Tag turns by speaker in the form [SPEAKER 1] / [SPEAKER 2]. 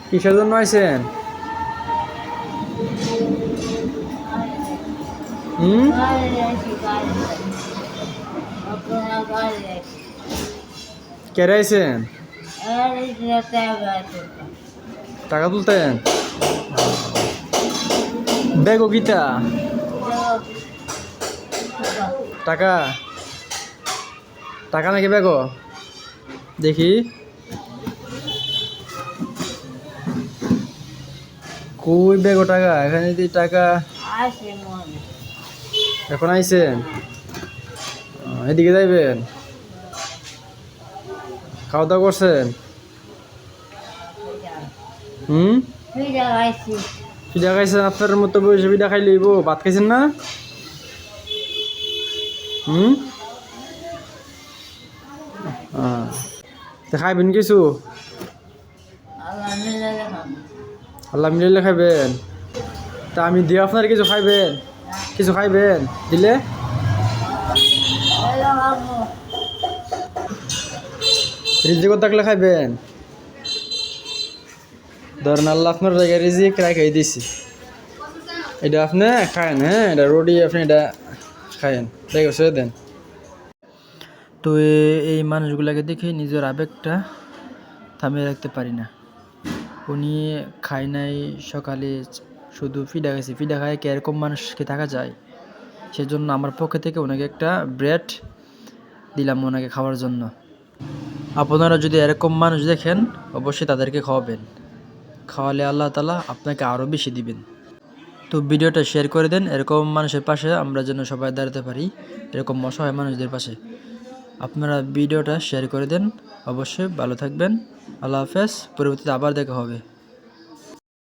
[SPEAKER 1] কিসের জন্য আইছেন? হুম, কেরে আইছেন? টাকা তুলতেন? ব্যাগও কিতা? টাকা টাকা নাকি ব্যাগও? দেখি কই ব্যাগও টাকা? এখানে যদি টাকা এখন আইছেন, এদিকে যাইবেন? খাওয়া দাওয়া করছেন? হুম, পিঠা খাইছেন? আপনার মতো বয়সে পিঠা খাই লইব? ভাত খাইছেন না? হুম, তা খাইবেন কিছু? আল্লাহ মিলাইলে খাইবেন? তা আমি দিয়ে আপনার কিছু খাইবেন? কিছু খাইবেন দিলে? রিজিক থাকলে খাইবেন? ধরেন আল্লাহ আপনার জায়গায় রিজিক রাখাই দিছি, এটা আপনি খায়েন। হ্যাঁ, এটা রুটি আপনি এটা খায়েন, দেখো সে দেন। তো এই মানুষগুলাকে দেখে নিজের আবেগটা থামিয়ে রাখতে পারি না। উনি খায় নাই সকালে, শুধু ফিডা খাইছে। ফিডা খায় কি এরকম মানুষকে থাকা যায়? সেজন্য আমার পক্ষে থেকে ওনাকে একটা ব্রেড দিলাম ওনাকে খাওয়ার জন্য। আপনারা যদি এরকম মানুষ দেখেন অবশ্যই তাদেরকে খাওয়াবেন। খাওয়ালে আল্লাহ তাআলা আপনাকে আরও বেশি দিবেন। তো ভিডিওটা শেয়ার করে দেন, এরকম মানুষের পাশে আমরা যেন সবাই দাঁড়াতে পারি, এরকম অসহায় মানুষদের পাশে। আপনারা ভিডিওটা শেয়ার করে দেন। অবশ্যই ভালো থাকবেন। আল্লাহ হাফেজ। পরবর্তীতে আবার দেখা হবে।